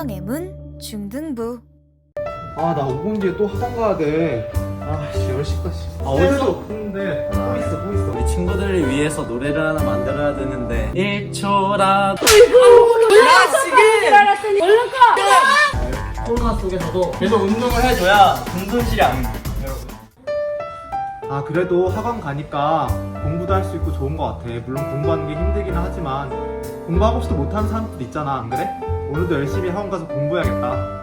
생명의 문 중등부. 아, 나 5분 뒤에 또 학원 가야 돼. 아, 씨, 10시까지. 어디서? 근데 또 있어. 우리 친구들을 위해서 노래를 하나 만들어야 되는데 1초라도 코로나 속에서도 계속 운동을 해줘야 근손실이 안 돼. 아, 그래도 학원 가니까 공부도 할 수 있고 좋은 것 같아. 물론 공부하는 게 힘들기는 하지만 공부하고 싶어도 못하는 사람들 있잖아, 안 그래? 오늘도 열심히 학원 가서 공부해야겠다.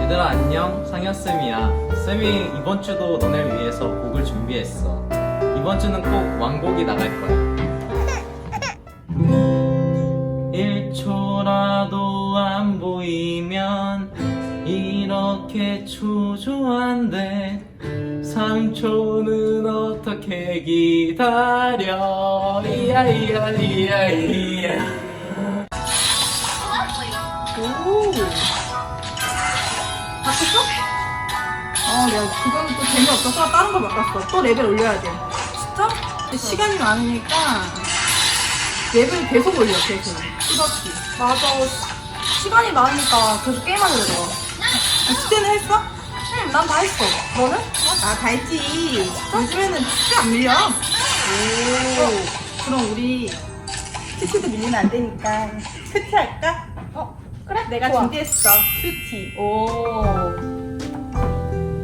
얘들아 안녕, 상현쌤이야. 쌤이 이번 주도 너네를 위해서 곡을 준비했어. 이번 주는 꼭 완곡이 나갈 거야. 1초라도 안 보이면 이렇게 초조한데 3초는 어떻게 기다려. 이야 이야 이야 이야. 바꿨어? 야, 그거는 또 재미없어서 다른 걸 바꿨어. 또 레벨 올려야 돼. 진짜? 근데 시간이 많으니까 레벨 계속 올려, 계속. 끝없이. 맞아. 시간이 많으니까 계속 게임하게 되더라고. 숙제는 했어? 응, 난 다 했어. 너는? 나 다 했지. 요즘에는 숙제 안 밀려. 오. 그럼 우리 큐티도 밀리면 안 되니까 큐티 할까? 그래? 내가 좋아. 준비했어. 큐티. 오.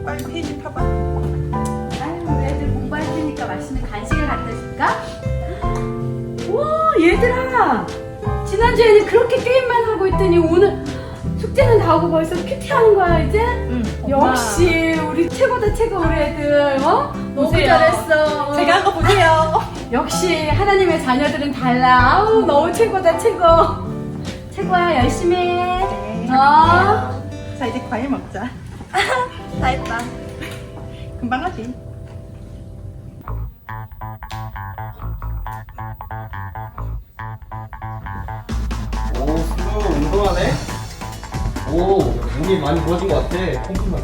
빨리 페이지 펴봐. 아유, 우리 애들 공부할 테니까 맛있는 간식을 갖다 줄까? 우와, 얘들아! 지난주에는 그렇게 게임만 하고 있더니 오늘 숙제는 다 하고 벌써 큐티 하는 거야, 이제? 응. 역시, 우리 최고다, 최고, 우리 애들. 어? 너무 보세요. 잘했어. 제가 한 거 보세요. 역시, 하나님의 자녀들은 달라. 아우, 너무 최고다, 최고. 최고야, 열심히 해. 네. 자, 이제 과일 먹자. 다 했다. 금방 하지. 오, 스스로 운동하네? 오, 몸이 많이 부어진 것 같아. pom프만.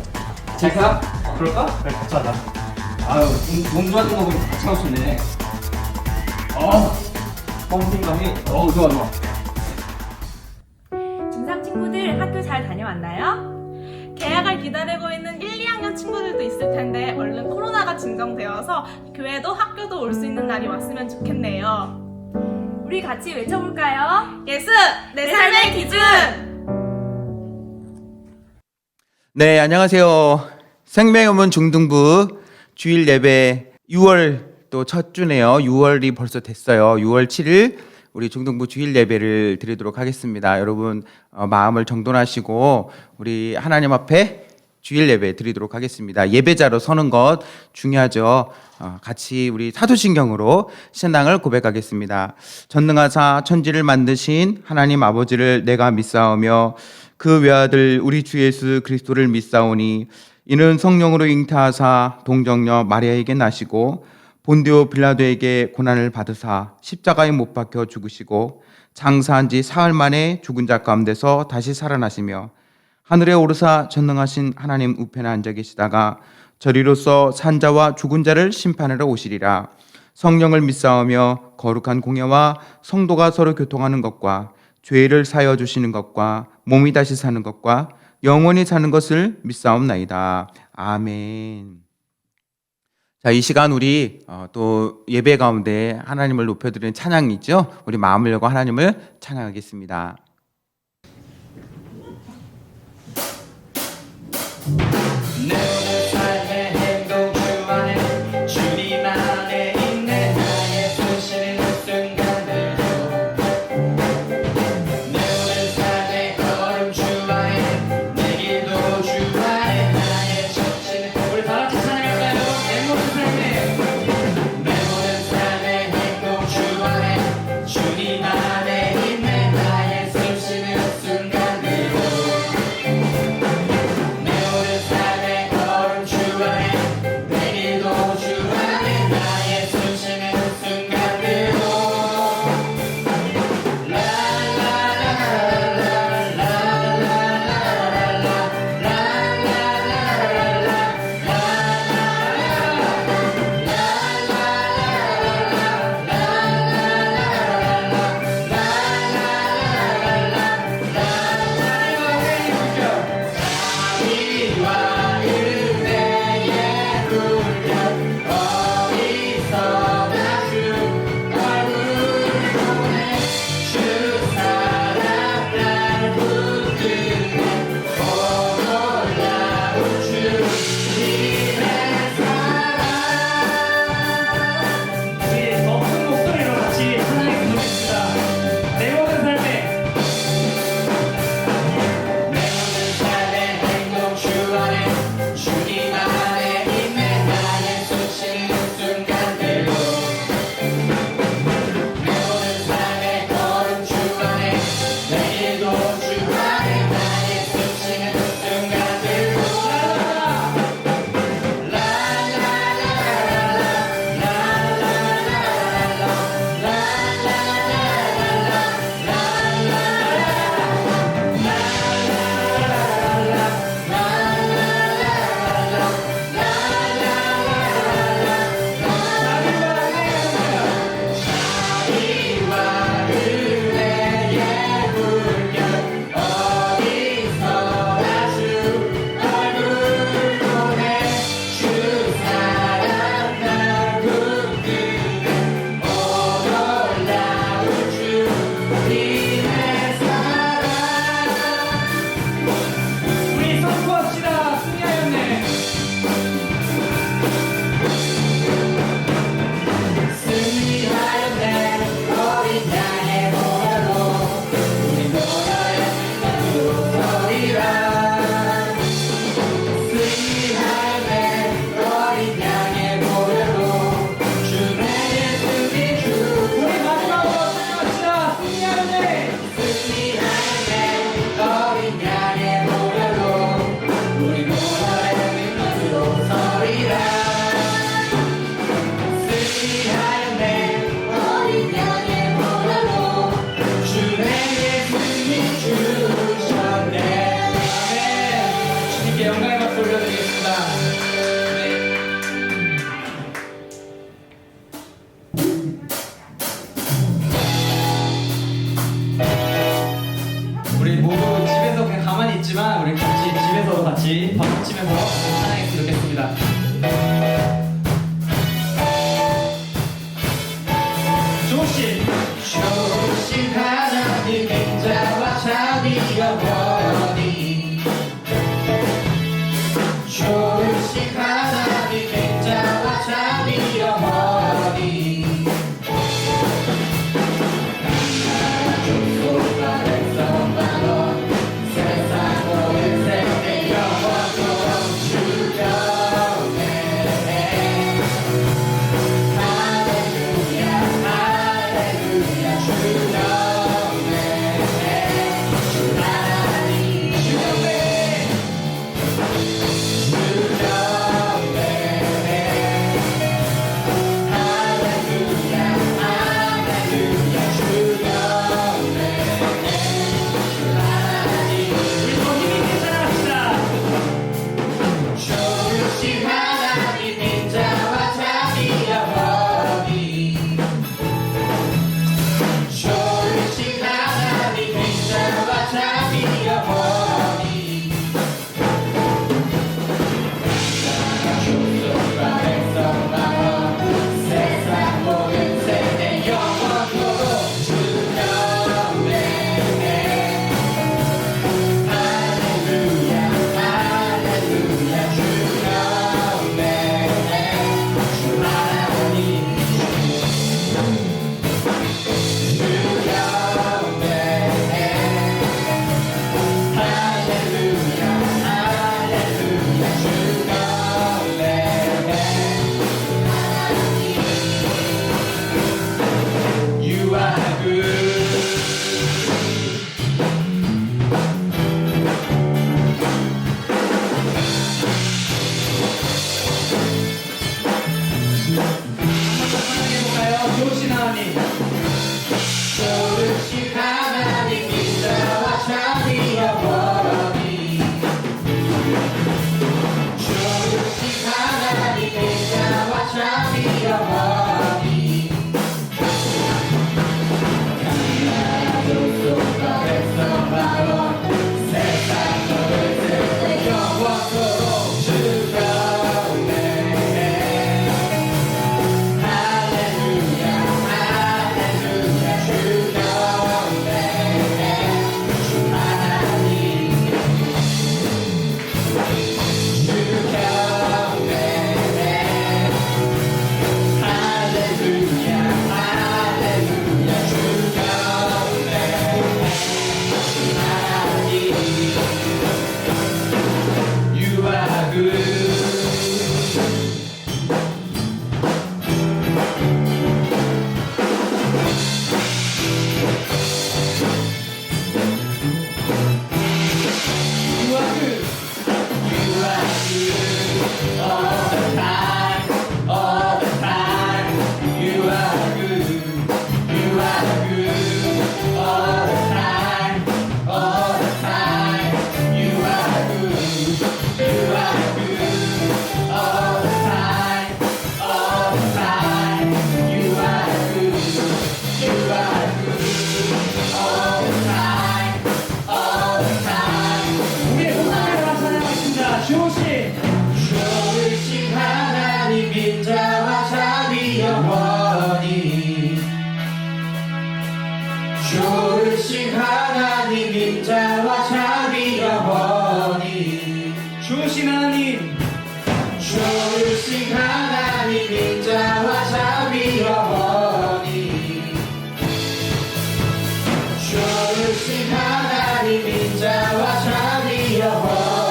잘 가? 그럴까? 그래, 같이 하자. 아유, 몸 좋아진 거 보니까 같이 가시네. 펌핑감이, 좋아, 좋아. 중3 친구들 학교 잘 다녀왔나요? 개학을 기다리고 있는 1, 2학년 친구들도 있을 텐데 얼른 코로나가 진정되어서 교회도 학교도 올 수 있는 날이 왔으면 좋겠네요. 우리 같이 외쳐볼까요? 예수! 내 삶의 기준! 네, 안녕하세요. 생명의 문 중등부 주일 예배 6월 또 첫 주네요. 6월이 벌써 됐어요. 6월 7일 우리 중등부 주일 예배를 드리도록 하겠습니다. 여러분 마음을 정돈하시고 우리 하나님 앞에 주일 예배 드리도록 하겠습니다. 예배자로 서는 것 중요하죠. 같이 우리 사도신경으로 신앙을 고백하겠습니다. 전능하사 천지를 만드신 하나님 아버지를 내가 믿사오며 그 외아들 우리 주 예수 그리스도를 믿사오니 이는 성령으로 잉태하사 동정녀 마리아에게 나시고 본디오 빌라도에게 고난을 받으사 십자가에 못 박혀 죽으시고 장사한 지 사흘 만에 죽은 자 가운데서 다시 살아나시며 하늘에 오르사 전능하신 하나님 우편에 앉아 계시다가 저리로서 산자와 죽은 자를 심판하러 오시리라. 성령을 믿사오며 거룩한 공예와 성도가 서로 교통하는 것과 죄를 사여 주시는 것과 몸이 다시 사는 것과 영원히 사는 것을 믿사옵나이다. 아멘. 자, 이 시간 우리 또 예배 가운데 하나님을 높여드리는 찬양이 있죠. 우리 마음을 열고 하나님을 찬양하겠습니다. 주님 안에 있는 나의 삶 주신 하나님 인자와 자비 어머니 주신 하나님 인자와 자비 어머니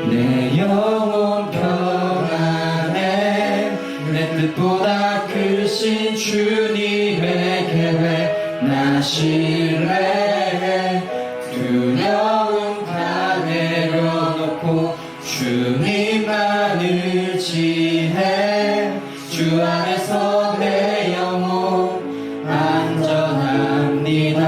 내 영혼 평안해 내 뜻보다 크신 주님의 계획 나 신뢰해 두려움 다 내려놓고 주님만 의지해 주 안에서 내 영혼 안전합니다.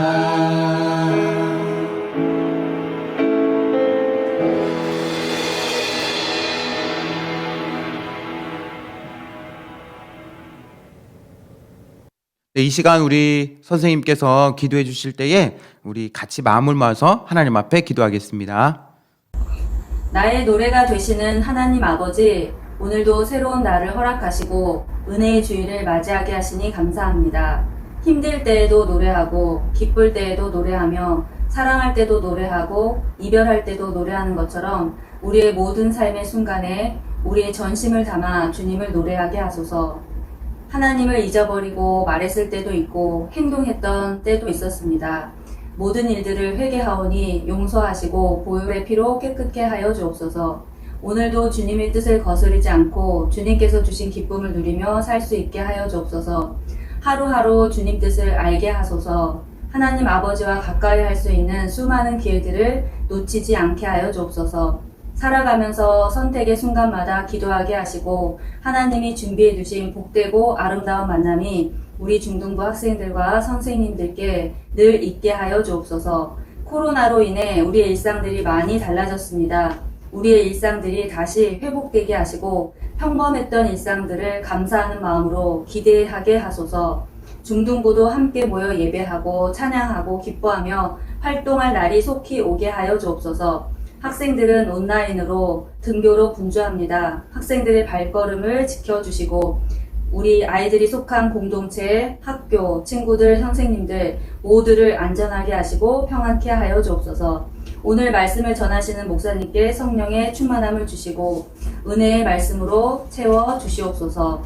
네, 이 시간 우리 선생님께서 기도해 주실 때에 우리 같이 마음을 모아서 하나님 앞에 기도하겠습니다. 나의 노래가 되시는 하나님 아버지, 오늘도 새로운 날을 허락하시고 은혜의 주일을 맞이하게 하시니 감사합니다. 힘들 때에도 노래하고 기쁠 때에도 노래하며 사랑할 때도 노래하고 이별할 때도 노래하는 것처럼 우리의 모든 삶의 순간에 우리의 전심을 담아 주님을 노래하게 하소서. 하나님을 잊어버리고 말했을 때도 있고 행동했던 때도 있었습니다. 모든 일들을 회개하오니 용서하시고 보혈의 피로 깨끗게 하여 주옵소서. 오늘도 주님의 뜻을 거스르지 않고 주님께서 주신 기쁨을 누리며 살 수 있게 하여 주옵소서. 하루하루 주님 뜻을 알게 하소서. 하나님 아버지와 가까이 할 수 있는 수많은 기회들을 놓치지 않게 하여 주옵소서. 살아가면서 선택의 순간마다 기도하게 하시고 하나님이 준비해 두신 복되고 아름다운 만남이 우리 중등부 학생들과 선생님들께 늘 있게 하여 주옵소서. 코로나로 인해 우리의 일상들이 많이 달라졌습니다. 우리의 일상들이 다시 회복되게 하시고 평범했던 일상들을 감사하는 마음으로 기대하게 하소서. 중등부도 함께 모여 예배하고 찬양하고 기뻐하며 활동할 날이 속히 오게 하여 주옵소서. 학생들은 온라인으로 등교로 분주합니다. 학생들의 발걸음을 지켜주시고 우리 아이들이 속한 공동체, 학교, 친구들, 선생님들 모두를 안전하게 하시고 평안케 하여 주옵소서. 오늘 말씀을 전하시는 목사님께 성령의 충만함을 주시고 은혜의 말씀으로 채워 주시옵소서.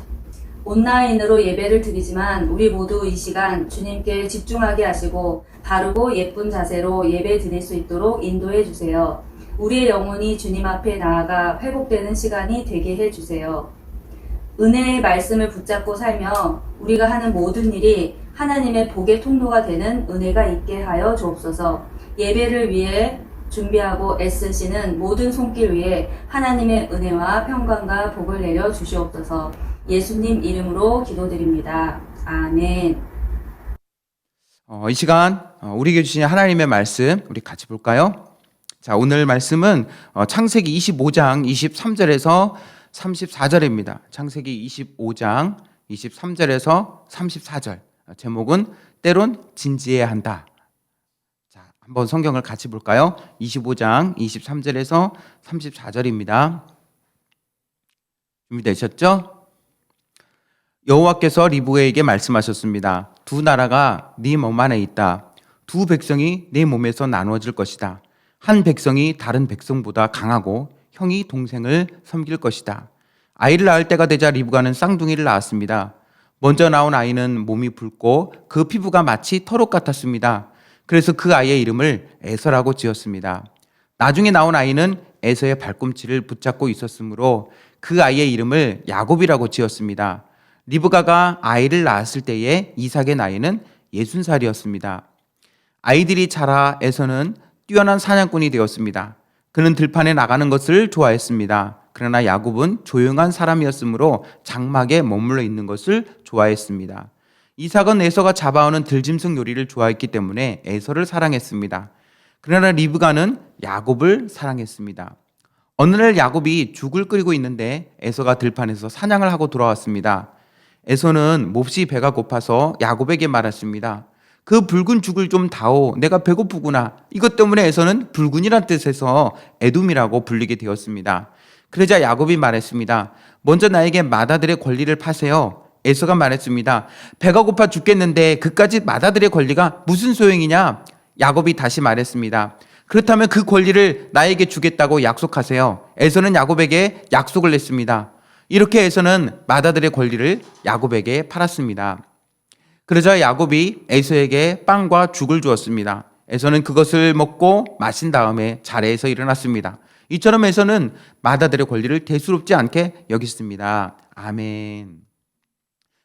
온라인으로 예배를 드리지만 우리 모두 이 시간 주님께 집중하게 하시고 바르고 예쁜 자세로 예배 드릴 수 있도록 인도해 주세요. 우리의 영혼이 주님 앞에 나아가 회복되는 시간이 되게 해주세요. 은혜의 말씀을 붙잡고 살며 우리가 하는 모든 일이 하나님의 복의 통로가 되는 은혜가 있게 하여 주옵소서. 예배를 위해 준비하고 애쓰시는 모든 손길 위에 하나님의 은혜와 평강과 복을 내려 주시옵소서. 예수님 이름으로 기도드립니다. 아멘. 이 시간 우리에게 주신 하나님의 말씀 우리 같이 볼까요? 자, 오늘 말씀은 창세기 25장 23절에서 34절입니다. 창세기 25장 23절에서 34절. 제목은 때론 진지해야 한다. 자, 한번 성경을 같이 볼까요? 25장 23절에서 34절입니다. 준비되셨죠? 여호와께서 리브가에게 말씀하셨습니다. 두 나라가 네 몸 안에 있다. 두 백성이 네 몸에서 나누어질 것이다. 한 백성이 다른 백성보다 강하고 형이 동생을 섬길 것이다. 아이를 낳을 때가 되자 리브가는 쌍둥이를 낳았습니다. 먼저 나온 아이는 몸이 붉고 그 피부가 마치 털옷 같았습니다. 그래서 그 아이의 이름을 에서라고 지었습니다. 나중에 나온 아이는 에서의 발꿈치를 붙잡고 있었으므로 그 아이의 이름을 야곱이라고 지었습니다. 리브가가 아이를 낳았을 때에 이삭의 나이는 60살이었습니다. 아이들이 자라 에서는 뛰어난 사냥꾼이 되었습니다. 그는 들판에 나가는 것을 좋아했습니다. 그러나 야곱은 조용한 사람이었으므로 장막에 머물러 있는 것을 좋아했습니다. 이삭은 에서가 잡아오는 들짐승 요리를 좋아했기 때문에 에서를 사랑했습니다. 그러나 리브가는 야곱을 사랑했습니다. 어느 날 야곱이 죽을 끓이고 있는데 에서가 들판에서 사냥을 하고 돌아왔습니다. 에서는 몹시 배가 고파서 야곱에게 말했습니다. 그 붉은 죽을 좀 다오. 내가 배고프구나. 이것 때문에 에서는 붉은이란 뜻에서 에돔이라고 불리게 되었습니다. 그러자 야곱이 말했습니다. 먼저 나에게 맏아들의 권리를 파세요. 에서가 말했습니다. 배가 고파 죽겠는데 그까짓 맏아들의 권리가 무슨 소용이냐? 야곱이 다시 말했습니다. 그렇다면 그 권리를 나에게 주겠다고 약속하세요. 에서는 야곱에게 약속을 냈습니다. 이렇게 에서는 맏아들의 권리를 야곱에게 팔았습니다. 그러자 야곱이 에서에게 빵과 죽을 주었습니다. 에서는 그것을 먹고 마신 다음에 자리에서 일어났습니다. 이처럼 에서는 맏아들의 권리를 대수롭지 않게 여겼습니다. 아멘.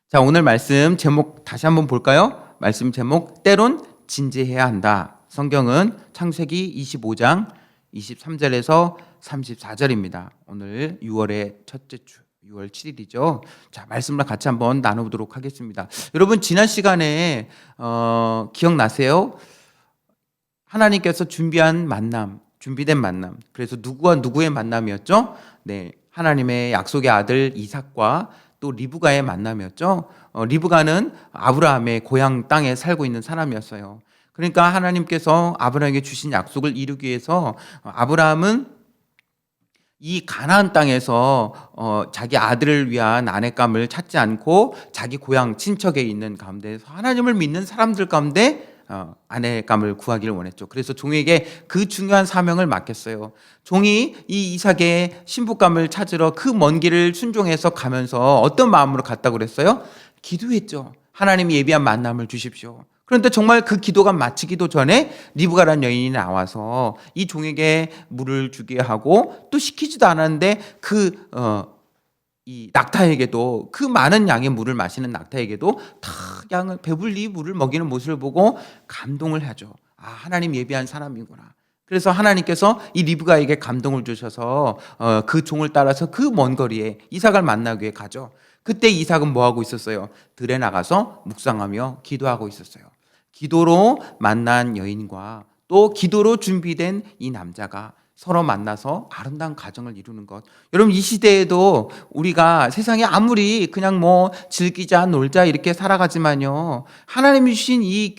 자, 오늘 말씀 제목 다시 한번 볼까요? 말씀 제목, 때론 진지해야 한다. 성경은 창세기 25장 23절에서 34절입니다. 오늘 6월의 첫째 주, 6월 7일이죠. 자, 말씀을 같이 한번 나눠보도록 하겠습니다. 여러분, 지난 시간에 기억나세요? 하나님께서 준비된 만남. 그래서 누구와 누구의 만남이었죠? 네, 하나님의 약속의 아들 이삭과 또 리브가의 만남이었죠. 리브가는 아브라함의 고향 땅에 살고 있는 사람이었어요. 그러니까 하나님께서 아브라함에게 주신 약속을 이루기 위해서 아브라함은 이 가나안 땅에서 자기 아들을 위한 아내감을 찾지 않고 자기 고향 친척에 있는 가운데서 하나님을 믿는 사람들 가운데 아내감을 구하기를 원했죠. 그래서 종에게 그 중요한 사명을 맡겼어요. 종이 이 이삭의 신부감을 찾으러 그 먼 길을 순종해서 가면서 어떤 마음으로 갔다고 그랬어요? 기도했죠. 하나님이 예비한 만남을 주십시오. 그런데 정말 그 기도가 마치기도 전에 리브가라는 여인이 나와서 이 종에게 물을 주게 하고 또 시키지도 않았는데 이 낙타에게도, 그 많은 양의 물을 마시는 낙타에게도 다 양을 배불리 물을 먹이는 모습을 보고 감동을 하죠. 아, 하나님 예비한 사람이구나. 그래서 하나님께서 이 리브가에게 감동을 주셔서 그 종을 따라서 그 먼 거리에 이삭을 만나기 위해 가죠. 그때 이삭은 뭐 하고 있었어요? 들에 나가서 묵상하며 기도하고 있었어요. 기도로 만난 여인과 또 기도로 준비된 이 남자가 서로 만나서 아름다운 가정을 이루는 것. 여러분, 이 시대에도 우리가 세상에 아무리 그냥 뭐 즐기자 놀자 이렇게 살아가지만요, 하나님이 주신 이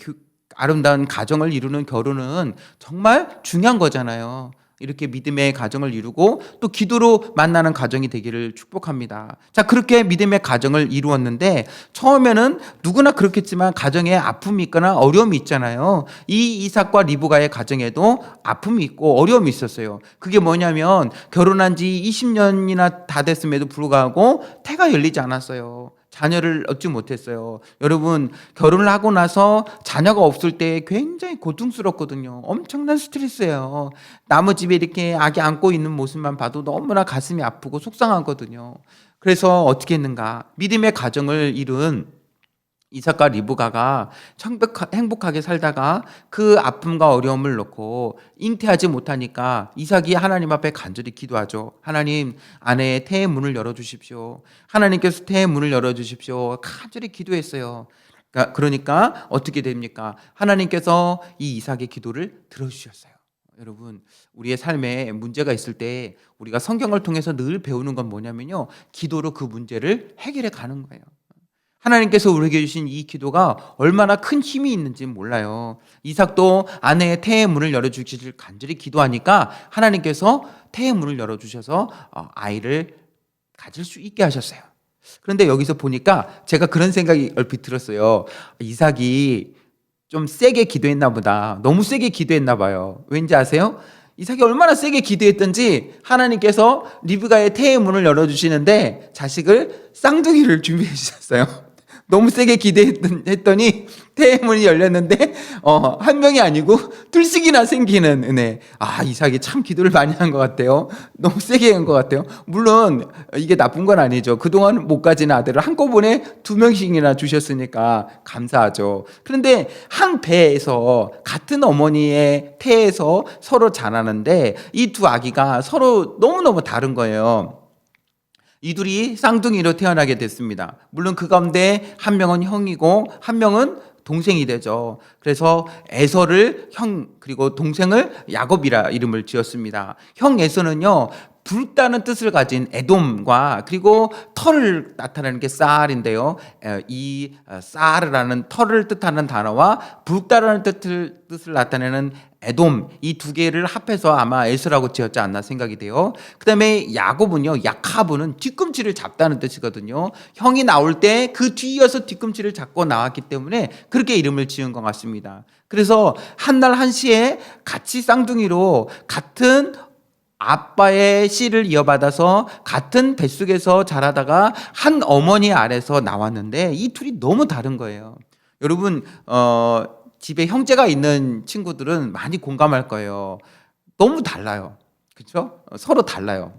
아름다운 가정을 이루는 결혼은 정말 중요한 거잖아요. 이렇게 믿음의 가정을 이루고 또 기도로 만나는 가정이 되기를 축복합니다. 자, 그렇게 믿음의 가정을 이루었는데 처음에는 누구나 그렇겠지만 가정에 아픔이 있거나 어려움이 있잖아요. 이 이삭과 리브가의 가정에도 아픔이 있고 어려움이 있었어요. 그게 뭐냐면 결혼한 지 20년이나 다 됐음에도 불구하고 태가 열리지 않았어요. 자녀를 얻지 못했어요. 여러분, 결혼을 하고 나서 자녀가 없을 때 굉장히 고통스럽거든요. 엄청난 스트레스예요. 남의 집에 이렇게 아기 안고 있는 모습만 봐도 너무나 가슴이 아프고 속상하거든요. 그래서 어떻게 했는가? 믿음의 가정을 이룬 이삭과 리브가가 행복하게 살다가 그 아픔과 어려움을 놓고 잉태하지 못하니까 이삭이 하나님 앞에 간절히 기도하죠. 하나님, 아내의 태의 문을 열어주십시오. 하나님께서 태의 문을 열어주십시오. 간절히 기도했어요. 그러니까 어떻게 됩니까? 하나님께서 이 이삭의 기도를 들어주셨어요. 여러분, 우리의 삶에 문제가 있을 때 우리가 성경을 통해서 늘 배우는 건 뭐냐면요, 기도로 그 문제를 해결해 가는 거예요. 하나님께서 우리에게 주신 이 기도가 얼마나 큰 힘이 있는지 몰라요. 이삭도 아내의 태의 문을 열어주시길 간절히 기도하니까 하나님께서 태의 문을 열어주셔서 아이를 가질 수 있게 하셨어요. 그런데 여기서 보니까 제가 그런 생각이 얼핏 들었어요. 이삭이 좀 세게 기도했나 보다. 너무 세게 기도했나 봐요. 왠지 아세요? 이삭이 얼마나 세게 기도했던지 하나님께서 리브가의 태의 문을 열어주시는데 자식을 쌍둥이를 준비해 주셨어요. 너무 세게 기대했더니 태의 문이 열렸는데 한 명이 아니고 둘씩이나 생기는 은혜. 아, 이삭이 참 기도를 많이 한 것 같아요. 너무 세게 한 것 같아요. 물론 이게 나쁜 건 아니죠. 그동안 못 가진 아들을 한꺼번에 2명씩이나 주셨으니까 감사하죠. 그런데 한 배에서 같은 어머니의 태에서 서로 자라는데 이 두 아기가 서로 너무너무 다른 거예요. 이 둘이 쌍둥이로 태어나게 됐습니다. 물론 그 가운데 한 명은 형이고 한 명은 동생이 되죠. 그래서 에서를 형, 그리고 동생을 야곱이라 이름을 지었습니다. 형 에서는요, 붉다는 뜻을 가진 에돔과 그리고 털을 나타내는 게 쌀인데요. 이 쌀이라는 털을 뜻하는 단어와 붉다라는 뜻을 나타내는 에돔, 이 두 개를 합해서 아마 에스라고 지었지 않나 생각이 돼요. 그 다음에 야곱은요, 야카브는 뒤꿈치를 잡다는 뜻이거든요. 형이 나올 때 그 뒤이어서 뒤꿈치를 잡고 나왔기 때문에 그렇게 이름을 지은 것 같습니다. 그래서 한날 한시에 같이 쌍둥이로 같은 아빠의 씨를 이어받아서 같은 뱃속에서 자라다가 한 어머니 아래서 나왔는데 이 둘이 너무 다른 거예요. 여러분, 집에 형제가 있는 친구들은 많이 공감할 거예요. 너무 달라요. 그렇죠? 서로 달라요.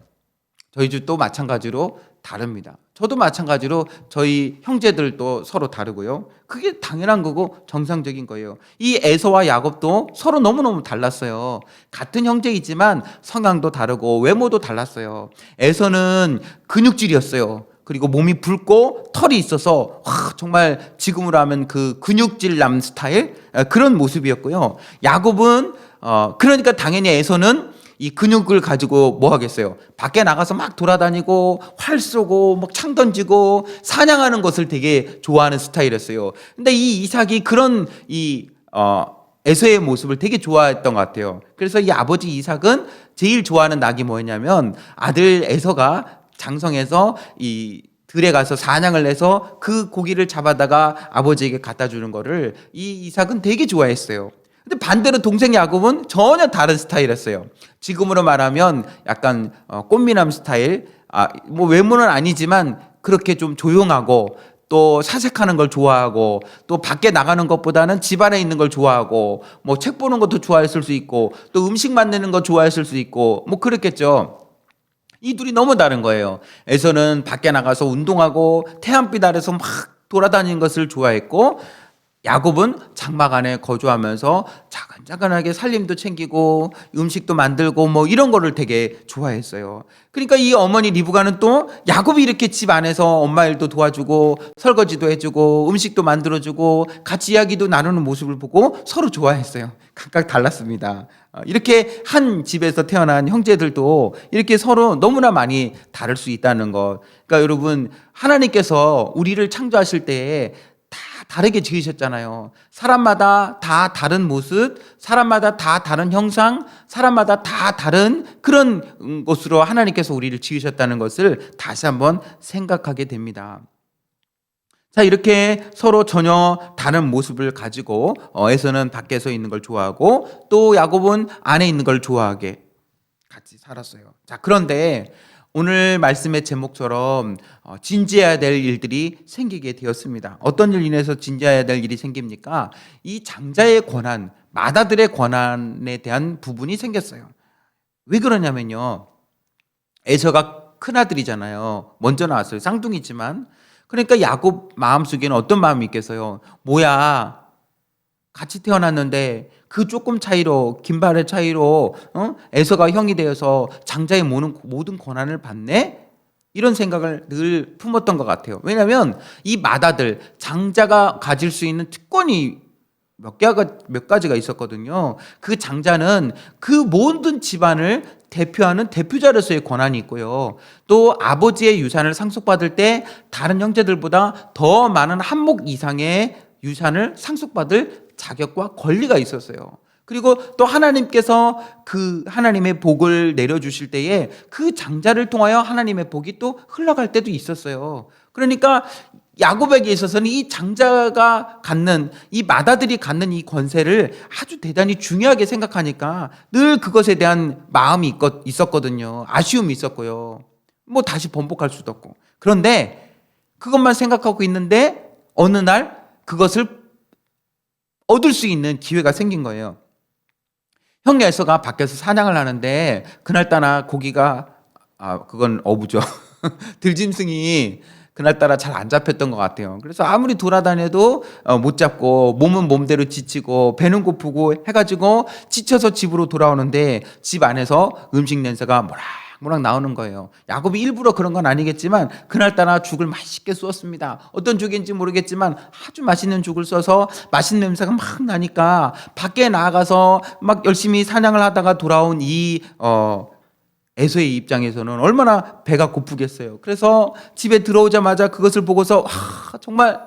저희 집도 마찬가지로 다릅니다. 저도 마찬가지로 저희 형제들도 서로 다르고요. 그게 당연한 거고 정상적인 거예요. 이 에서와 야곱도 서로 너무너무 달랐어요. 같은 형제이지만 성향도 다르고 외모도 달랐어요. 에서는 근육질이었어요. 그리고 몸이 붉고 털이 있어서 정말 지금으로 하면 그 근육질남 스타일 그런 모습이었고요. 야곱은 그러니까 당연히 에서는 이 근육을 가지고 뭐 하겠어요? 밖에 나가서 막 돌아다니고 활 쏘고 막 창 던지고 사냥하는 것을 되게 좋아하는 스타일이었어요. 근데 이 이삭이 그런 에서의 모습을 되게 좋아했던 것 같아요. 그래서 이 아버지 이삭은 제일 좋아하는 낙이 뭐였냐면 아들 에서가 장성해서 이 들에 가서 사냥을 해서 그 고기를 잡아다가 아버지에게 갖다 주는 거를 이 이삭은 되게 좋아했어요. 근데 반대로 동생 야곱은 전혀 다른 스타일이었어요. 지금으로 말하면 약간 꽃미남 스타일. 뭐 외모는 아니지만 그렇게 좀 조용하고 또 사색하는 걸 좋아하고 또 밖에 나가는 것보다는 집 안에 있는 걸 좋아하고 뭐 책 보는 것도 좋아했을 수 있고 또 음식 만드는 거 좋아했을 수 있고 뭐 그랬겠죠. 이 둘이 너무 다른 거예요. 에서는 밖에 나가서 운동하고 태양빛 아래서 막 돌아다니는 것을 좋아했고 야곱은 장막 안에 거주하면서 차근차근하게 살림도 챙기고 음식도 만들고 뭐 이런 거를 되게 좋아했어요. 그러니까 이 어머니 리브가는 또 야곱이 이렇게 집 안에서 엄마 일도 도와주고 설거지도 해주고 음식도 만들어주고 같이 이야기도 나누는 모습을 보고 서로 좋아했어요. 각각 달랐습니다. 이렇게 한 집에서 태어난 형제들도 이렇게 서로 너무나 많이 다를 수 있다는 것. 그러니까 여러분 하나님께서 우리를 창조하실 때에 다 다르게 지으셨잖아요. 사람마다 다 다른 모습, 사람마다 다 다른 형상, 사람마다 다 다른 그런 것으로 하나님께서 우리를 지으셨다는 것을 다시 한번 생각하게 됩니다. 자, 이렇게 서로 전혀 다른 모습을 가지고 에서는 밖에서 있는 걸 좋아하고 또 야곱은 안에 있는 걸 좋아하게 같이 살았어요. 자, 그런데 오늘 말씀의 제목처럼 진지해야 될 일들이 생기게 되었습니다. 어떤 일 인해서 진지해야 될 일이 생깁니까? 이 장자의 권한, 맏아들의 권한에 대한 부분이 생겼어요. 왜 그러냐면요. 에서가 큰아들이잖아요. 먼저 나왔어요. 쌍둥이지만. 그러니까 야곱 마음속에는 어떤 마음이 있겠어요? 뭐야, 같이 태어났는데 그 조금 차이로, 긴발의 차이로 에서가 형이 되어서 장자의 모든 권한을 받네? 이런 생각을 늘 품었던 것 같아요. 왜냐하면 이 맏아들, 장자가 가질 수 있는 특권이 몇 가지가 있었거든요. 그 장자는 그 모든 집안을 대표하는 대표자로서의 권한이 있고요. 또 아버지의 유산을 상속받을 때 다른 형제들보다 더 많은 한 목 이상의 유산을 상속받을 자격과 권리가 있었어요. 그리고 또 하나님께서 그 하나님의 복을 내려주실 때에 그 장자를 통하여 하나님의 복이 또 흘러갈 때도 있었어요. 그러니까 야곱에게 있어서는 이 장자가 갖는, 이 맏아들이 갖는 이 권세를 아주 대단히 중요하게 생각하니까 늘 그것에 대한 마음이 있었거든요. 아쉬움이 있었고요. 뭐 다시 번복할 수도 없고. 그런데 그것만 생각하고 있는데 어느 날 그것을 얻을 수 있는 기회가 생긴 거예요. 형 에서가 밖에서 사냥을 하는데 그날따라 고기가, 그건 어부죠. 들짐승이 그날따라 잘 안 잡혔던 것 같아요. 그래서 아무리 돌아다녀도 못 잡고 몸은 몸대로 지치고 배는 고프고 해가지고 지쳐서 집으로 돌아오는데 집 안에서 음식 냄새가 모락모락 나오는 거예요. 야곱이 일부러 그런 건 아니겠지만 그날따라 죽을 맛있게 쏘았습니다. 어떤 죽인지 모르겠지만 아주 맛있는 죽을 써서 맛있는 냄새가 막 나니까 밖에 나가서 막 열심히 사냥을 하다가 돌아온 이 에서의 입장에서는 얼마나 배가 고프겠어요. 그래서 집에 들어오자마자 그것을 보고서 정말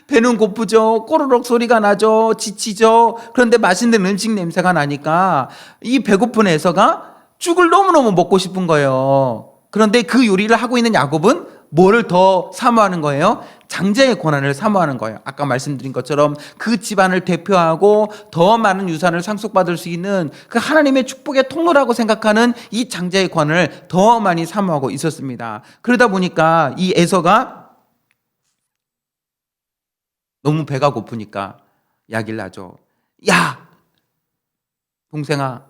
배는 고프죠. 꼬르륵 소리가 나죠. 지치죠. 그런데 맛있는 음식 냄새가 나니까 이 배고픈 에서가 죽을 너무너무 먹고 싶은 거예요. 그런데 그 요리를 하고 있는 야곱은 뭐를 더 사모하는 거예요? 장자의 권한을 사모하는 거예요. 아까 말씀드린 것처럼 그 집안을 대표하고 더 많은 유산을 상속받을 수 있는 그 하나님의 축복의 통로라고 생각하는 이 장자의 권한을 더 많이 사모하고 있었습니다. 그러다 보니까 이 에서가 너무 배가 고프니까 야기를 하죠. 야, 동생아,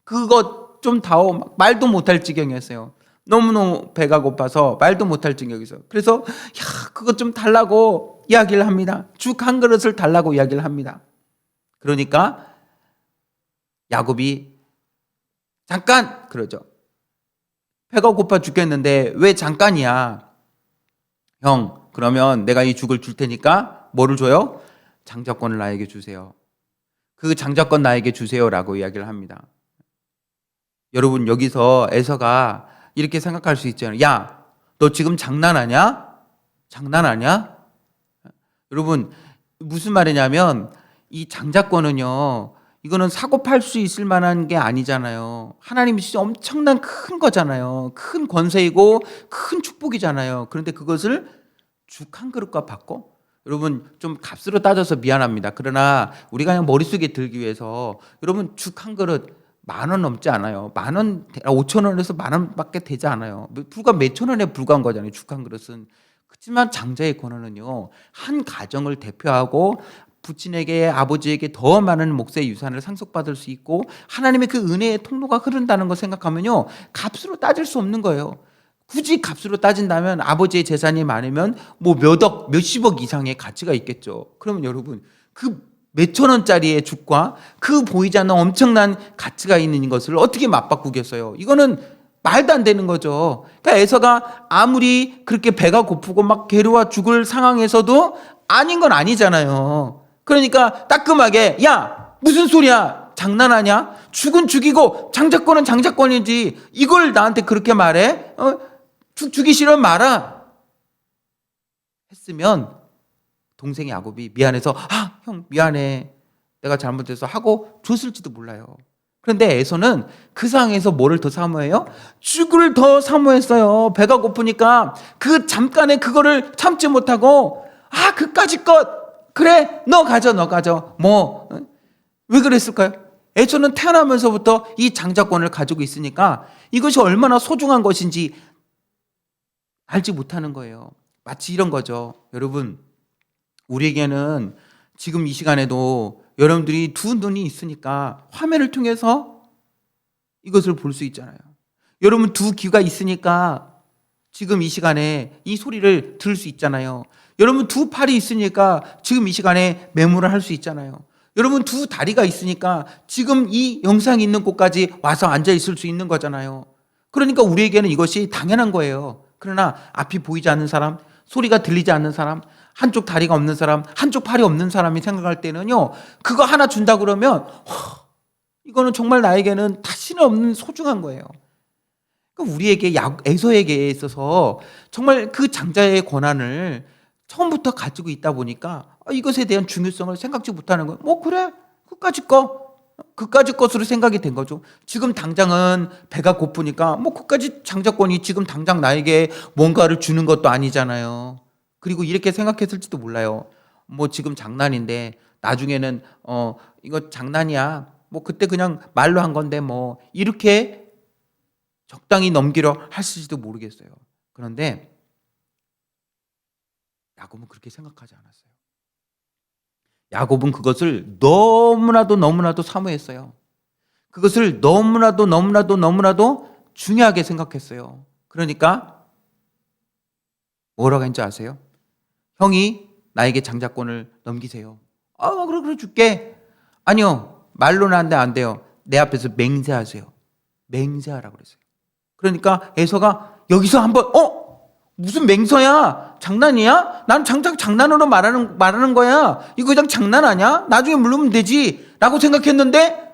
그거 좀 다오. 막 말도 못할 지경이었어요. 너무너무 배가 고파서 말도 못할 지경이었어요. 그래서 야, 그거 좀 달라고 이야기를 합니다. 죽 한 그릇을 달라고 이야기를 합니다. 그러니까 야곱이 잠깐 그러죠. 배가 고파 죽겠는데 왜 잠깐이야? 형, 그러면 내가 이 죽을 줄 테니까 뭐를 줘요? 장자권을 나에게 주세요. 그 장자권 나에게 주세요라고 이야기를 합니다. 여러분, 여기서 에서가 이렇게 생각할 수 있잖아요. 야, 너 지금 장난하냐? 장난하냐? 여러분, 무슨 말이냐면 이 장자권은요, 이거는 사고 팔 수 있을 만한 게 아니잖아요. 하나님이 진짜 엄청난 큰 거잖아요. 큰 권세이고 큰 축복이잖아요. 그런데 그것을 죽 한 그릇과 바꿔? 여러분, 좀 값으로 따져서 미안합니다. 그러나 우리가 그냥 머릿속에 들기 위해서, 여러분, 죽 한 그릇 10,000원 넘지 않아요. 10,000원, 5,000원에서 10,000원밖에 되지 않아요. 불과 몇천 원에 불과한 거잖아요. 죽 한 그릇은. 그렇지만 장자의 권한은요, 한 가정을 대표하고 부친에게, 아버지에게 더 많은 몫의 유산을 상속받을 수 있고 하나님의 그 은혜의 통로가 흐른다는 거 생각하면요, 값으로 따질 수 없는 거예요. 굳이 값으로 따진다면 아버지의 재산이 많으면 뭐 몇억, 몇십억 이상의 가치가 있겠죠. 그러면 여러분, 그 몇천 원짜리의 죽과 그 보이지 않는 엄청난 가치가 있는 것을 어떻게 맞바꾸겠어요? 이거는 말도 안 되는 거죠. 그러니까 에서가 아무리 그렇게 배가 고프고 막 괴로워 죽을 상황에서도 아닌 건 아니잖아요. 그러니까 따끔하게, 야, 무슨 소리야? 장난하냐? 죽은 죽이고 장자권은 장자권이지. 이걸 나한테 그렇게 말해? 죽기 싫으면 말아. 했으면 동생 야곱이 미안해서, 아, 형 미안해, 내가 잘못해서 하고 줬을지도 몰라요. 그런데 에서는 그 상황에서 뭐를 더 사모해요? 죽을 더 사모했어요. 배가 고프니까 그 잠깐에 그거를 참지 못하고, 아, 그까짓 것 그래, 너 가져, 너 가져. 뭐, 왜 그랬을까요? 에서는 태어나면서부터 이 장자권을 가지고 있으니까 이것이 얼마나 소중한 것인지 알지 못하는 거예요. 마치 이런 거죠. 여러분, 우리에게는 지금 이 시간에도 여러분들이 두 눈이 있으니까 화면을 통해서 이것을 볼 수 있잖아요. 여러분, 두 귀가 있으니까 지금 이 시간에 이 소리를 들을 수 있잖아요. 여러분, 두 팔이 있으니까 지금 이 시간에 메모를 할 수 있잖아요. 여러분, 두 다리가 있으니까 지금 이 영상이 있는 곳까지 와서 앉아 있을 수 있는 거잖아요. 그러니까 우리에게는 이것이 당연한 거예요. 그러나 앞이 보이지 않는 사람, 소리가 들리지 않는 사람, 한쪽 다리가 없는 사람, 한쪽 팔이 없는 사람이 생각할 때는요, 그거 하나 준다 그러면 이거는 정말 나에게는 다시는 없는 소중한 거예요. 그러니까 우리에게, 에서에게 있어서 정말 그 장자의 권한을 처음부터 가지고 있다 보니까 이것에 대한 중요성을 생각지 못하는 거예요. 뭐 그래, 그까짓 것으로 생각이 된 거죠. 지금 당장은 배가 고프니까 뭐 그까짓 장자권이 지금 당장 나에게 뭔가를 주는 것도 아니잖아요. 그리고 이렇게 생각했을지도 몰라요. 뭐 지금 장난인데 나중에는 이거 장난이야, 뭐 그때 그냥 말로 한 건데 뭐 이렇게 적당히 넘기려 했을지도 모르겠어요. 그런데 야곱은 그렇게 생각하지 않았어요. 야곱은 그것을 너무나도 사모했어요. 그것을 너무나도 중요하게 생각했어요. 그러니까 뭐라고 했는지 아세요? 형이 나에게 장자권을 넘기세요. 그래 줄게. 아니요, 말로는 안 돼요. 내 앞에서 맹세하세요. 맹세하라고 그랬어요. 그러니까 에서가 여기서 한번 무슨 맹서야? 장난이야? 난 장난으로 말하는 거야. 이거 그냥 장난 아니야? 나중에 물르면 되지 라고 생각했는데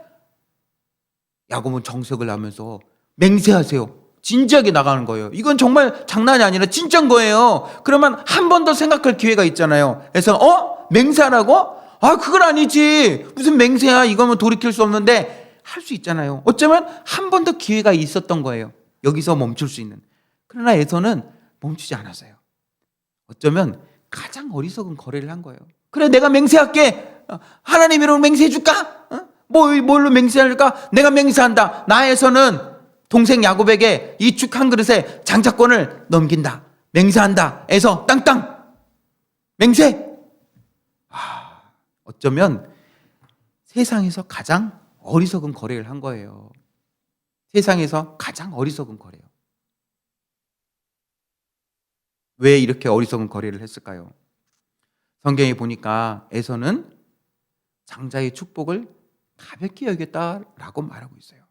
야곱은 정색을 하면서 맹세하세요. 진지하게 나가는 거예요. 이건 정말 장난이 아니라 진짜인 거예요. 그러면 한 번 더 생각할 기회가 있잖아요. 그래서 맹세하라고? 그건 아니지. 무슨 맹세야? 이거면 돌이킬 수 없는데 할 수 있잖아요. 어쩌면 한 번 더 기회가 있었던 거예요. 여기서 멈출 수 있는. 그러나 에서는 멈추지 않았어요. 어쩌면 가장 어리석은 거래를 한 거예요. 그래, 내가 맹세할게. 하나님 이름으로 맹세해 줄까? 뭘로 맹세할까? 내가 맹세한다. 나에서는 동생 야곱에게 이 죽 한 그릇에 장자권을 넘긴다. 맹세한다. 에서 땅땅 맹세. 어쩌면 세상에서 가장 어리석은 거래를 한 거예요. 세상에서 가장 어리석은 거래요. 왜 이렇게 어리석은 거래를 했을까요? 성경에 보니까 에서는 장자의 축복을 가볍게 여겼다라고 말하고 있어요.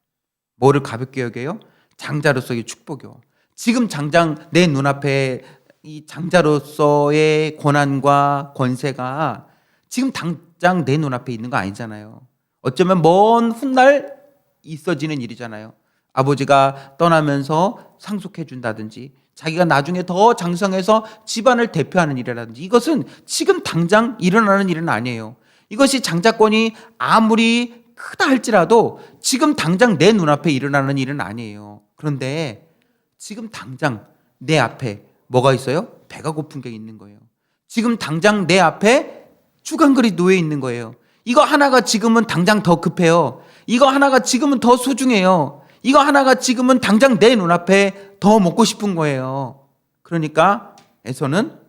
뭐를 가볍게 여겨요? 장자로서의 축복이요. 지금 당장 내 눈앞에 이 장자로서의 권한과 권세가 지금 당장 내 눈앞에 있는 거 아니잖아요. 어쩌면 먼 훗날 있어지는 일이잖아요. 아버지가 떠나면서 상속해 준다든지 자기가 나중에 더 장성해서 집안을 대표하는 일이라든지 이것은 지금 당장 일어나는 일은 아니에요. 이것이 장자권이 아무리 크다 할지라도 지금 당장 내 눈앞에 일어나는 일은 아니에요. 그런데 지금 당장 내 앞에 뭐가 있어요? 배가 고픈 게 있는 거예요. 지금 당장 내 앞에 주간글이 놓여 있는 거예요. 이거 하나가 지금은 당장 더 급해요. 이거 하나가 지금은 더 소중해요. 이거 하나가 지금은 당장 내 눈앞에 더 먹고 싶은 거예요. 그러니까 에서는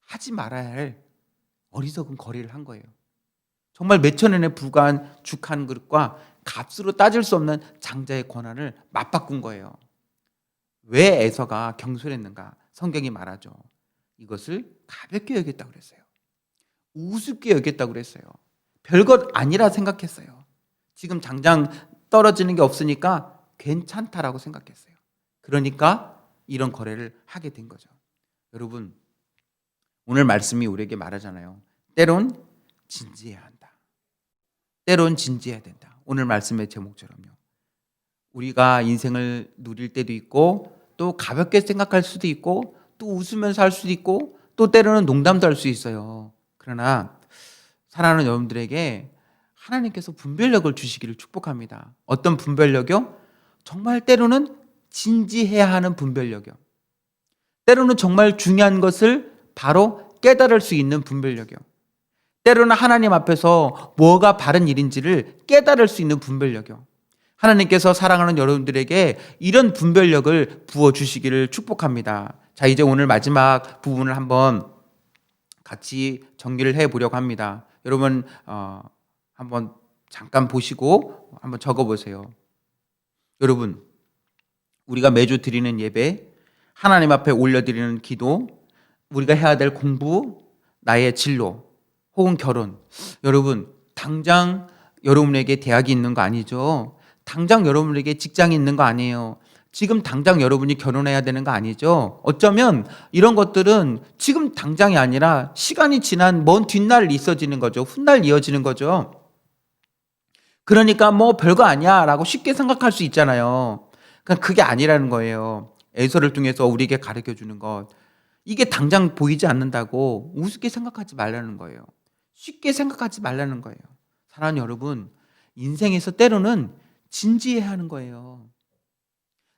하지 말아야 할 어리석은 거래를 한 거예요. 정말 몇천 원에 불과한 죽 한 그릇과 값으로 따질 수 없는 장자의 권한을 맞바꾼 거예요. 왜 에서가 경솔했는가? 성경이 말하죠. 이것을 가볍게 여겼다고 그랬어요. 우습게 여겼다고 그랬어요. 별것 아니라 생각했어요. 지금 당장 떨어지는 게 없으니까 괜찮다라고 생각했어요. 그러니까 이런 거래를 하게 된 거죠. 여러분, 오늘 말씀이 우리에게 말하잖아요. 때론 진지해야 한다. 때론 진지해야 된다. 오늘 말씀의 제목처럼요. 우리가 인생을 누릴 때도 있고 또 가볍게 생각할 수도 있고 또 웃으면서 할 수도 있고 또 때로는 농담도 할 수 있어요. 그러나 사랑하는 여러분들에게 하나님께서 분별력을 주시기를 축복합니다. 어떤 분별력이요? 정말 때로는 진지해야 하는 분별력이요. 때로는 정말 중요한 것을 바로 깨달을 수 있는 분별력이요. 때로는 하나님 앞에서 뭐가 바른 일인지를 깨달을 수 있는 분별력이요. 하나님께서 사랑하는 여러분들에게 이런 분별력을 부어주시기를 축복합니다. 자, 이제 오늘 마지막 부분을 한번 같이 정리를 해보려고 합니다. 여러분 한번 잠깐 보시고 한번 적어보세요. 여러분, 우리가 매주 드리는 예배, 하나님 앞에 올려드리는 기도, 우리가 해야 될 공부, 나의 진로, 혹은 결혼. 여러분, 당장 여러분에게 대학이 있는 거 아니죠? 당장 여러분에게 직장이 있는 거 아니에요. 지금 당장 여러분이 결혼해야 되는 거 아니죠? 어쩌면 이런 것들은 지금 당장이 아니라 시간이 지난 먼 뒷날 있어지는 거죠. 훗날 이어지는 거죠. 그러니까 뭐 별거 아니야 라고 쉽게 생각할 수 있잖아요. 그러니까 그게 아니라는 거예요. 에서를 통해서 우리에게 가르쳐주는 것. 이게 당장 보이지 않는다고 우습게 생각하지 말라는 거예요. 쉽게 생각하지 말라는 거예요. 사랑하는 여러분, 인생에서 때로는 진지해야 하는 거예요.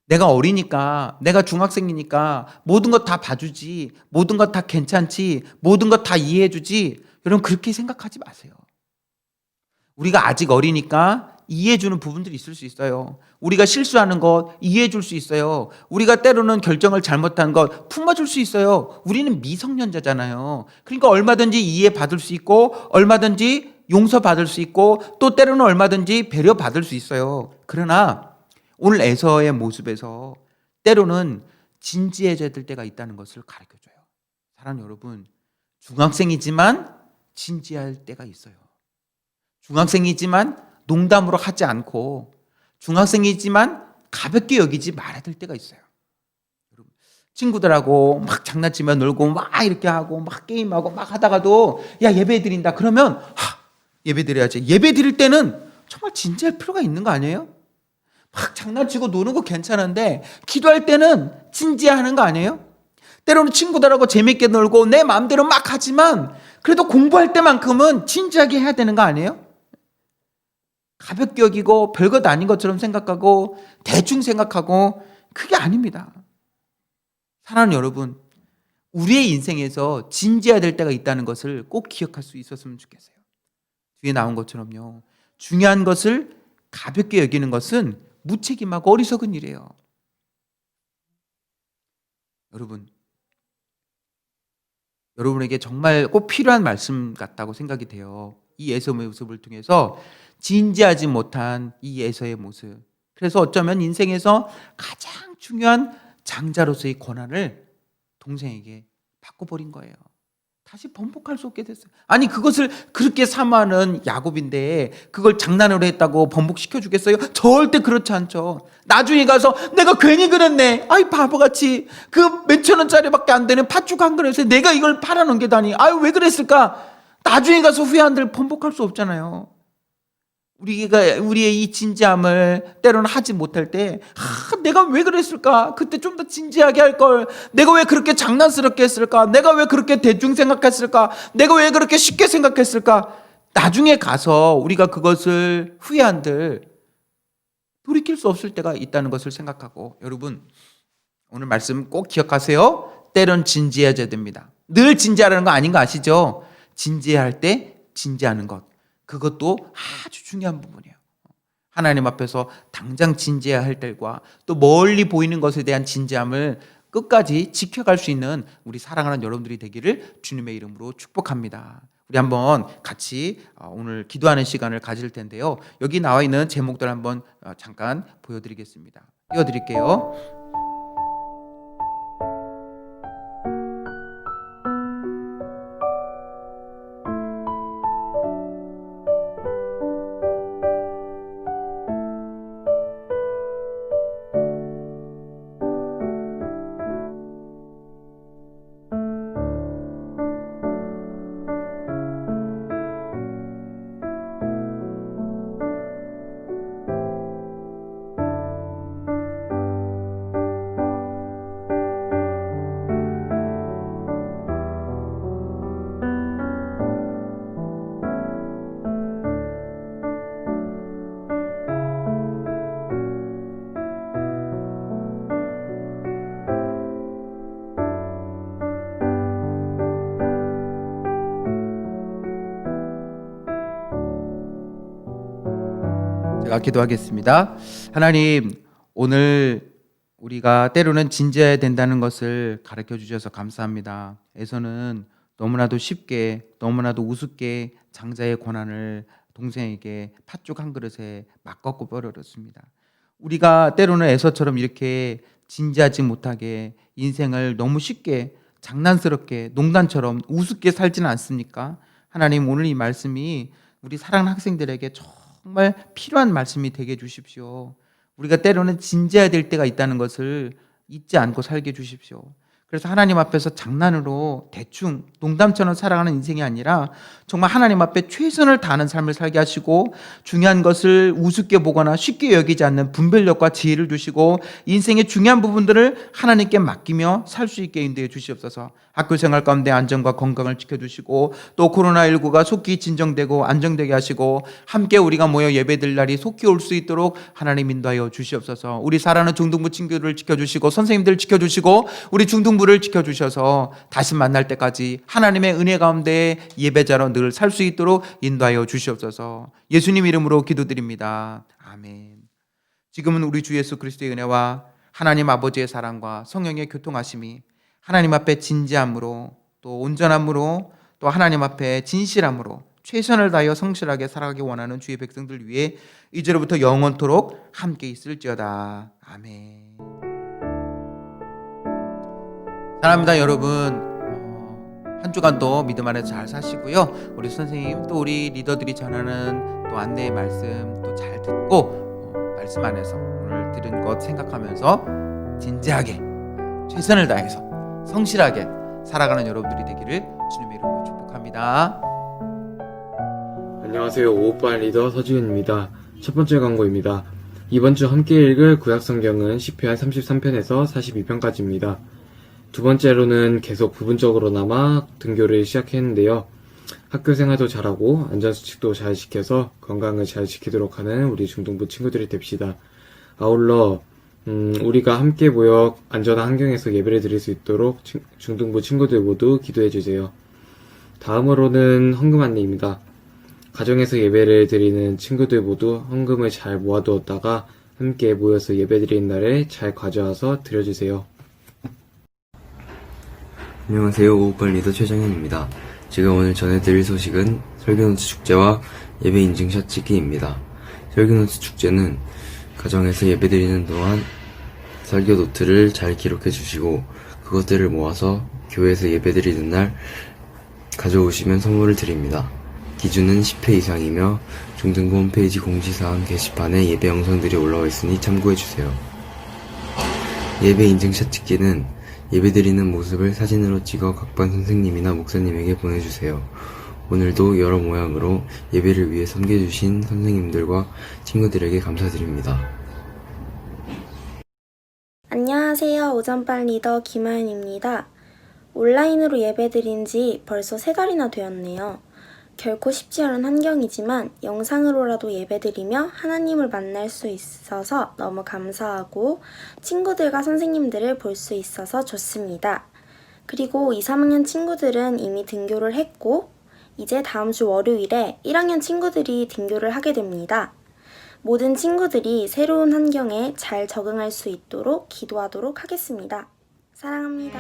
내가 어리니까, 내가 중학생이니까 모든 것 다 봐주지, 모든 것 다 괜찮지, 모든 것 다 이해해주지. 여러분, 그렇게 생각하지 마세요. 우리가 아직 어리니까 이해해주는 부분들이 있을 수 있어요. 우리가 실수하는 것 이해해줄 수 있어요. 우리가 때로는 결정을 잘못한 것 품어줄 수 있어요. 우리는 미성년자잖아요. 그러니까 얼마든지 이해받을 수 있고 얼마든지 용서받을 수 있고 또 때로는 얼마든지 배려받을 수 있어요. 그러나 오늘 에서의 모습에서 때로는 진지해져야 될 때가 있다는 것을 가르쳐줘요. 사랑하는 여러분, 중학생이지만 진지할 때가 있어요. 중학생이지만 농담으로 하지 않고 중학생이지만 가볍게 여기지 말아야 될 때가 있어요. 여러분, 친구들하고 막 장난치며 놀고 막 이렇게 하고 막 게임하고 막 하다가도 야, 예배 드린다 그러면 예배 드려야지. 예배 드릴 때는 정말 진지할 필요가 있는 거 아니에요? 막 장난치고 노는 거 괜찮은데 기도할 때는 진지하는 거 아니에요? 때로는 친구들하고 재밌게 놀고 내 마음대로 막 하지만 그래도 공부할 때만큼은 진지하게 해야 되는 거 아니에요? 가볍게 여기고 별것 아닌 것처럼 생각하고 대충 생각하고 그게 아닙니다. 사랑하는 여러분, 우리의 인생에서 진지해야 될 때가 있다는 것을 꼭 기억할 수 있었으면 좋겠어요. 뒤에 나온 것처럼요. 중요한 것을 가볍게 여기는 것은 무책임하고 어리석은 일이에요. 여러분에게 정말 꼭 필요한 말씀 같다고 생각이 돼요. 이 에서의 모습을 통해서 진지하지 못한 이 에서의 모습. 그래서 어쩌면 인생에서 가장 중요한 장자로서의 권한을 동생에게 바꿔버린 거예요. 다시 번복할 수 없게 됐어요. 아니 그것을 그렇게 사모하는 야곱인데 그걸 장난으로 했다고 번복시켜 주겠어요? 절대 그렇지 않죠. 나중에 가서 내가 괜히 그랬네. 아이 바보같이 그 몇천 원짜리밖에 안 되는 팥죽 한 그릇에 내가 이걸 팔아넘기다니. 아유 왜 그랬을까? 나중에 가서 후회한들 번복할 수 없잖아요. 우리의 이 진지함을 때로는 하지 못할 때 내가 왜 그랬을까? 그때 좀 더 진지하게 할 걸. 내가 왜 그렇게 장난스럽게 했을까? 내가 왜 그렇게 대충 생각했을까? 내가 왜 그렇게 쉽게 생각했을까? 나중에 가서 우리가 그것을 후회한들 돌이킬 수 없을 때가 있다는 것을 생각하고, 여러분 오늘 말씀 꼭 기억하세요. 때론 진지해야 됩니다. 늘 진지하라는 거 아닌 거 아시죠? 진지할 때 진지하는 것, 그것도 아주 중요한 부분이에요. 하나님 앞에서 당장 진지해야 할 때과 또 멀리 보이는 것에 대한 진지함을 끝까지 지켜갈 수 있는 우리 사랑하는 여러분들이 되기를 주님의 이름으로 축복합니다. 우리 한번 같이 오늘 기도하는 시간을 가질 텐데요. 여기 나와 있는 제목들 한번 잠깐 보여드리겠습니다. 띄워드릴게요. 제가 기도하겠습니다. 하나님, 오늘 우리가 때로는 진지해야 된다는 것을 가르쳐 주셔서 감사합니다. 에서는 너무나도 쉽게, 너무나도 우습게 장자의 권한을 동생에게 팥죽 한 그릇에 막꺾어 버렸습니다. 우리가 때로는 에서처럼 이렇게 진지하지 못하게 인생을 너무 쉽게 장난스럽게 농담처럼 우습게 살지는 않습니까? 하나님, 오늘 이 말씀이 우리 사랑하는 학생들에게 정말 필요한 말씀이 되게 해주십시오. 우리가 때로는 진지해야 될 때가 있다는 것을 잊지 않고 살게 해주십시오. 그래서 하나님 앞에서 장난으로 대충 농담처럼 살아가는 인생이 아니라 정말 하나님 앞에 최선을 다하는 삶을 살게 하시고, 중요한 것을 우습게 보거나 쉽게 여기지 않는 분별력과 지혜를 주시고 인생의 중요한 부분들을 하나님께 맡기며 살 수 있게 인도해 주시옵소서. 학교 생활 가운데 안전과 건강을 지켜주시고, 또 코로나19가 속히 진정되고 안정되게 하시고, 함께 우리가 모여 예배드릴 날이 속히 올 수 있도록 하나님 인도하여 주시옵소서. 우리 사랑하는 중등부 친구들을 지켜주시고 선생님들 지켜주시고 우리 중등부를 지켜주셔서 다시 만날 때까지 하나님의 은혜 가운데 예배자로 늘 살 수 있도록 인도하여 주시옵소서. 예수님 이름으로 기도드립니다. 아멘. 지금은 우리 주 예수 그리스도의 은혜와 하나님 아버지의 사랑과 성령의 교통하심이 하나님 앞에 진지함으로 또 온전함으로 또 하나님 앞에 진실함으로 최선을 다하여 성실하게 살아가기 원하는 주의 백성들 위해 이제로부터 영원토록 함께 있을지어다. 아멘. 사랑합니다, 여러분. 한 주간도 믿음 안에서 잘 사시고요. 우리 선생님 또 우리 리더들이 전하는 또 안내의 말씀 또 잘 듣고 말씀 안에서 오늘 들은 것 생각하면서 진지하게 최선을 다해서 성실하게 살아가는 여러분들이 되기를 주님의 이름으로 축복합니다. 안녕하세요. 5班 리더 서지훈입니다. 첫 번째 광고입니다. 이번 주 함께 읽을 구약성경은 시편 33편에서 42편까지입니다. 두 번째로는 계속 부분적으로나마 등교를 시작했는데요. 학교 생활도 잘하고 안전수칙도 잘 지켜서 건강을 잘 지키도록 하는 우리 중등부 친구들이 됩시다. 아울러 우리가 함께 모여 안전한 환경에서 예배를 드릴 수 있도록 중등부 친구들 모두 기도해주세요. 다음으로는 헌금 안내입니다. 가정에서 예배를 드리는 친구들 모두 헌금을 잘 모아두었다가 함께 모여서 예배 드리는 날에 잘 가져와서 드려주세요. 안녕하세요. 5번 리더 최정현입니다. 제가 오늘 전해드릴 소식은 설교노트 축제와 예배 인증샷 찍기입니다. 설교노트 축제는 가정에서 예배드리는 동안 설교 노트를 잘 기록해 주시고 그것들을 모아서 교회에서 예배드리는 날 가져오시면 선물을 드립니다. 기준은 10회 이상이며 중등부 홈페이지 공지사항 게시판에 예배 영상들이 올라와 있으니 참고해주세요. 예배 인증샷 찍기는 예배드리는 모습을 사진으로 찍어 각반 선생님이나 목사님에게 보내주세요. 오늘도 여러 모양으로 예배를 위해 섬겨주신 선생님들과 친구들에게 감사드립니다. 안녕하세요. 오전반 리더 김하윤입니다. 온라인으로 예배드린 지 벌써 3달이나 되었네요. 결코 쉽지 않은 환경이지만 영상으로라도 예배드리며 하나님을 만날 수 있어서 너무 감사하고 친구들과 선생님들을 볼 수 있어서 좋습니다. 그리고 2, 3학년 친구들은 이미 등교를 했고 이제 다음 주 월요일에 1학년 친구들이 등교를 하게 됩니다. 모든 친구들이 새로운 환경에 잘 적응할 수 있도록 기도하도록 하겠습니다. 사랑합니다.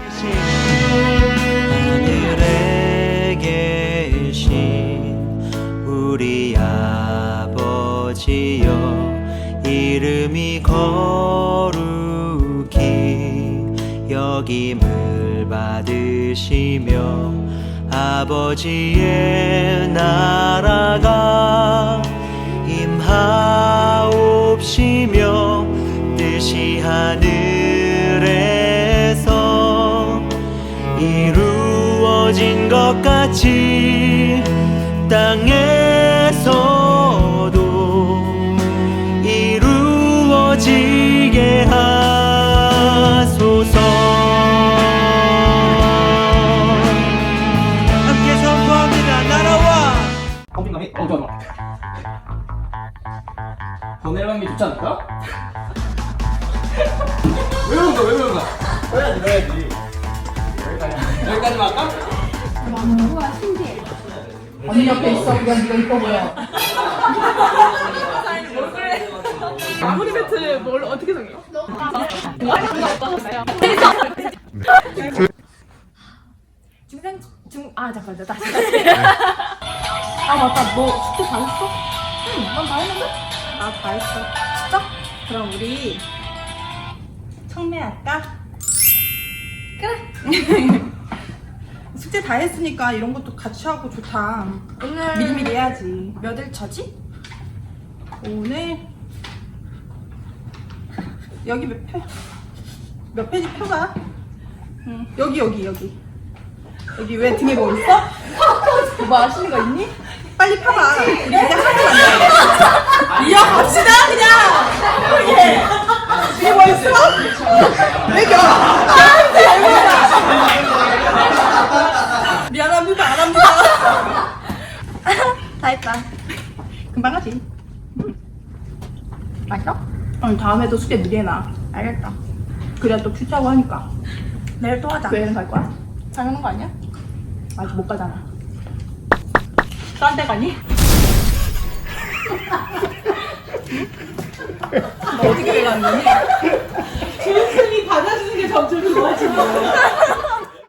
하늘에 계신 우리 아버지여 이름이 거룩히 여김을 받으시며 아버지의 나라가 임하옵시며 뜻이 하늘에서 이루어진 것 같이 땅에서도 이루어지게 하소서. 함께 선포합니다. 나라와 컴핑감이 좋아. 더 내려가는 게 좋지 않을까? 왜 그런 거야? 왜 그런 거야? 해야지. 여기까지만 할까? 우와, 신기해. 언니 옆에 있어. 그냥 네가 이뻐 보여. 뭘 그래? 마무리 배틀 뭘 어떻게 정해? 잠깐 다시. 아 맞다. 너 숙제 다 했어? 응. 난 다 했는데? 아 다 했어. 진짜? 그럼 우리 청매할까? 그래. 숙제 다 했으니까 이런 것도 같이 하고 좋다. 오늘 미리미리 해야지. 몇 일 차지? 오늘 여기 몇 페이지 펴봐. 응. 여기 왜 등에 뭐 있어? 뭐 아시는 거 있니? 빨리 펴봐. 우리 그냥 하면 안 돼. 이어갑시다 그냥. 뒤에 뭐 있어? 여기 미안합니다. 안 합니다. 다 했다. 금방 하지. 맛있어? 다음에도 숙제 미리 해놔. 알겠다. 그래야 또 큐트하고 하니까. 내일 또 하자. 교회는 갈 거야? 당연한 거 아니야? 아직 못 가잖아. 딴 데 가니? 너 어떻게 가는 거니? 교수님이 받아주는 게 점점 좋아지네.